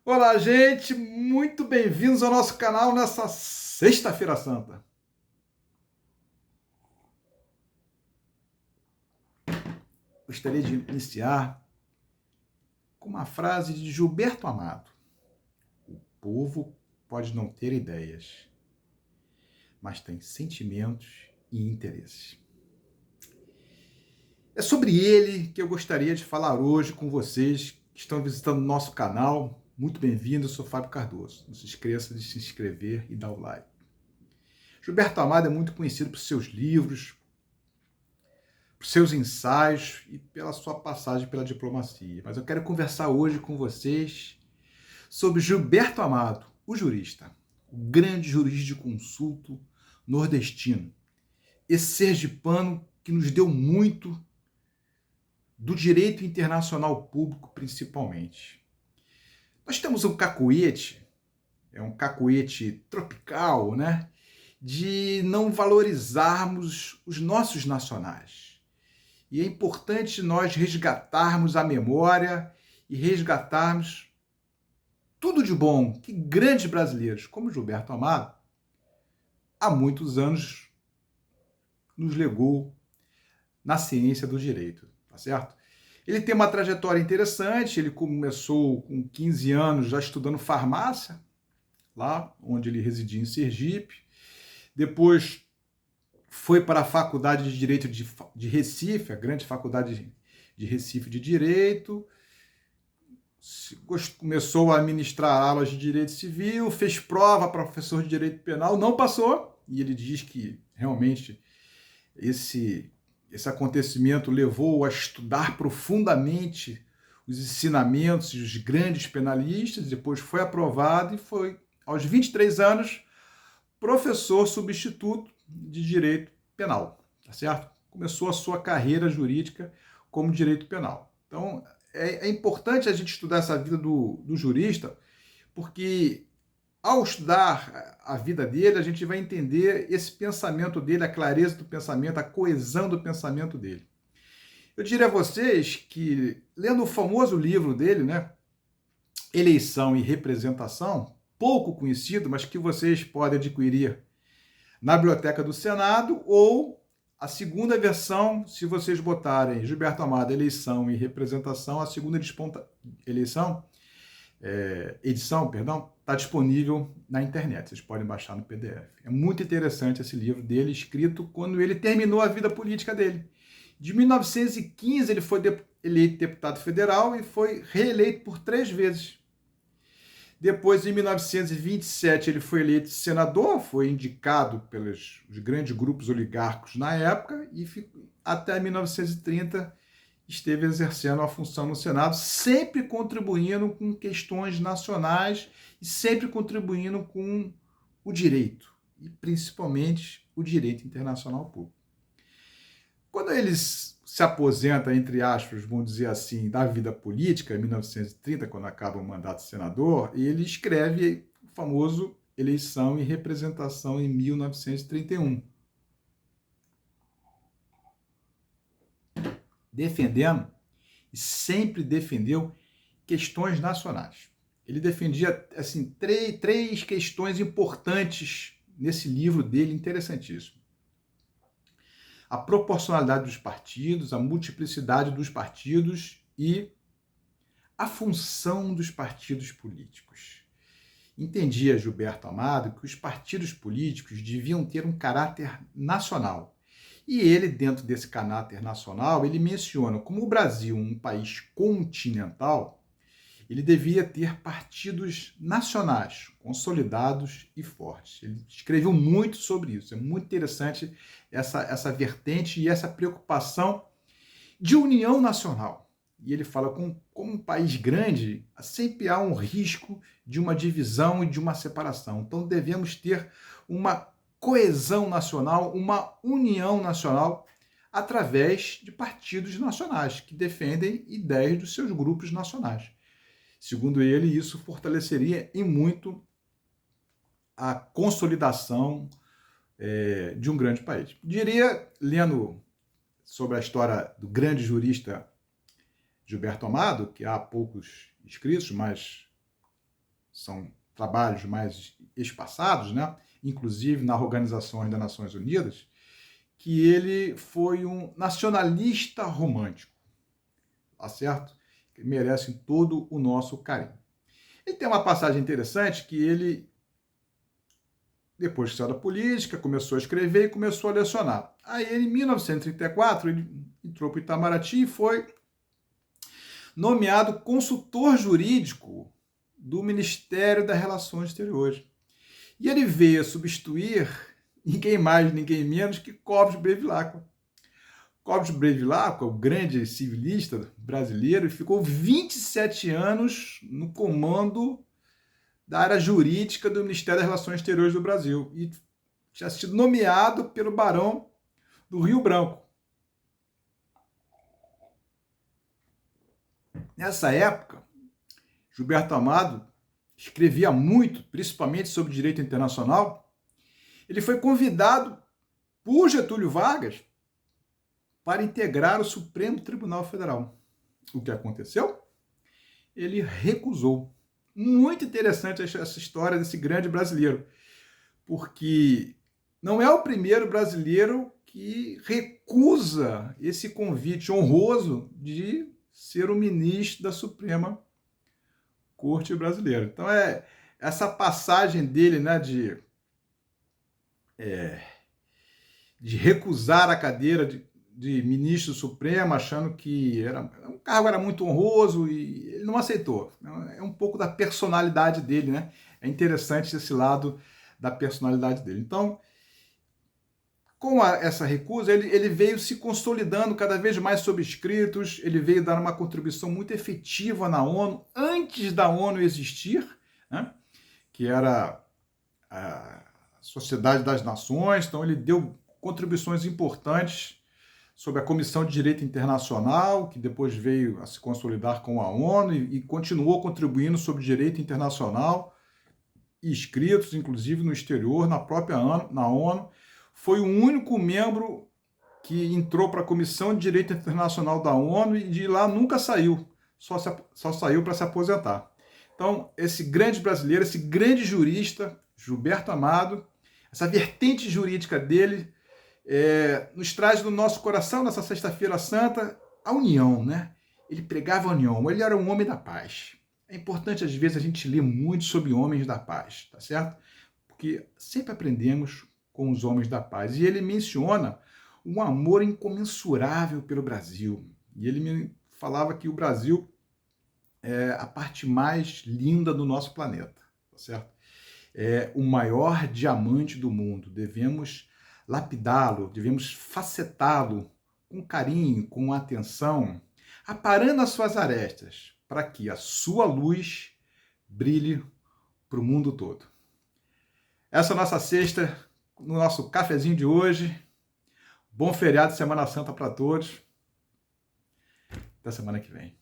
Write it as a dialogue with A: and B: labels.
A: Olá, gente, muito bem-vindos ao nosso canal nessa Sexta-feira Santa. Gostaria de iniciar com uma frase de Gilberto Amado: o povo pode não ter ideias, mas tem sentimentos e interesses. É sobre ele que eu gostaria de falar hoje com vocês que estão visitando o nosso canal. Muito bem-vindo, eu sou Fábio Cardoso. Não se esqueça de se inscrever e dar o like. Gilberto Amado é muito conhecido por seus livros, por seus ensaios e pela sua passagem pela diplomacia. Mas eu quero conversar hoje com vocês sobre Gilberto Amado, o jurista, o grande jurisdiconsulto nordestino, esse sergipano que nos deu muito do direito internacional público, principalmente. Nós temos um cacuete, é um cacuete tropical, né? De não valorizarmos os nossos nacionais. E é importante nós resgatarmos a memória e resgatarmos tudo de bom que grandes brasileiros, como Gilberto Amado, há muitos anos nos legou na ciência do direito, tá certo? Ele tem uma trajetória interessante, ele começou com 15 anos já estudando farmácia, lá onde ele residia em Sergipe. Depois foi para a Faculdade de Direito de Recife, a grande faculdade de Recife de Direito, começou a ministrar aulas de direito civil, fez prova para professor de direito penal, não passou, e ele diz que realmente esse acontecimento levou a estudar profundamente os ensinamentos dos grandes penalistas, depois foi aprovado e foi, aos 23 anos, professor substituto de direito penal, tá certo? Começou a sua carreira jurídica como direito penal. Então, é importante a gente estudar essa vida do jurista, porque ao estudar a vida dele, a gente vai entender esse pensamento dele, a clareza do pensamento, a coesão do pensamento dele. Eu diria a vocês que, lendo o famoso livro dele, né, Eleição e Representação, pouco conhecido, mas que vocês podem adquirir na Biblioteca do Senado, ou a segunda versão, se vocês botarem Gilberto Amado, Eleição e Representação, a segunda edição, está disponível na internet. Vocês podem baixar no PDF. É muito interessante esse livro dele, escrito quando ele terminou a vida política dele. De 1915, ele foi eleito deputado federal e foi reeleito por 3 vezes. Depois, em 1927, ele foi eleito senador, foi indicado pelos grandes grupos oligárquicos na época e até 1930 esteve exercendo a função no Senado, sempre contribuindo com questões nacionais e sempre contribuindo com o direito, e principalmente o direito internacional público. Quando eles se aposenta, entre aspas, vamos dizer assim, da vida política, em 1930, quando acaba o mandato de senador, ele escreve o famoso Eleição e Representação em 1931, defendendo e sempre defendeu questões nacionais. Ele defendia assim três questões importantes nesse livro dele, interessantíssimo: a proporcionalidade dos partidos, a multiplicidade dos partidos e a função dos partidos políticos. Entendia Gilberto Amado que os partidos políticos deviam ter um caráter nacional. E ele, dentro desse caráter nacional, ele menciona como o Brasil, um país continental, ele devia ter partidos nacionais, consolidados e fortes. Ele escreveu muito sobre isso. É muito interessante essa vertente e essa preocupação de união nacional. E ele fala, como um país grande, sempre há um risco de uma divisão e de uma separação. Então devemos ter uma coesão nacional, uma união nacional, através de partidos nacionais que defendem ideias dos seus grupos nacionais. Segundo ele, isso fortaleceria em muito a consolidação de um grande país. Diria, lendo sobre a história do grande jurista Gilberto Amado, que há poucos escritos, mas são trabalhos mais espaçados, né? Inclusive na Organização das Nações Unidas, que ele foi um nacionalista romântico, tá certo? Que merecem todo o nosso carinho. E tem uma passagem interessante que ele, depois que saiu da política, começou a escrever e começou a lecionar. Aí, em 1934, ele entrou para o Itamaraty e foi nomeado consultor jurídico do Ministério das Relações Exteriores. E ele veio a substituir ninguém mais, ninguém menos que Clóvis Bevilacqua. Clóvis Bevilacqua, o grande civilista brasileiro, ficou 27 anos no comando da área jurídica do Ministério das Relações Exteriores do Brasil e tinha sido nomeado pelo Barão do Rio Branco. Nessa época, Gilberto Amado escrevia muito, principalmente sobre direito internacional. Ele foi convidado por Getúlio Vargas para integrar o Supremo Tribunal Federal. O que aconteceu? Ele recusou. Muito interessante essa história desse grande brasileiro, porque não é o primeiro brasileiro que recusa esse convite honroso de ser o ministro da Suprema Corte Brasileira. Então, essa passagem dele, né, de recusar a cadeira de ministro supremo, achando que o cargo era muito honroso e ele não aceitou. É um pouco da personalidade dele, né? É interessante esse lado da personalidade dele. Então, com essa recusa, ele veio se consolidando cada vez mais sob escritos, ele veio dar uma contribuição muito efetiva na ONU, antes da ONU existir, né? Que era a Sociedade das Nações, então ele deu contribuições importantes sobre a Comissão de Direito Internacional, que depois veio a se consolidar com a ONU e continuou contribuindo sobre direito internacional, e escritos, inclusive no exterior, na própria ONU. Foi o único membro que entrou para a Comissão de Direito Internacional da ONU e de lá nunca saiu, só saiu para se aposentar. Então, esse grande brasileiro, esse grande jurista, Gilberto Amado, essa vertente jurídica dele, nos traz no nosso coração, nessa Sexta-feira Santa, a união, né? Ele pregava a união, ele era um homem da paz. É importante, às vezes, a gente ler muito sobre homens da paz, tá certo? Porque sempre aprendemos com os homens da paz. E ele menciona um amor incomensurável pelo Brasil. E ele me falava que o Brasil é a parte mais linda do nosso planeta, tá certo? É o maior diamante do mundo. Devemos lapidá-lo, devemos facetá-lo com carinho, com atenção, aparando as suas arestas, para que a sua luz brilhe para o mundo todo. Essa é a nossa sexta, no nosso cafezinho de hoje. Bom feriado de Semana Santa para todos. Até semana que vem.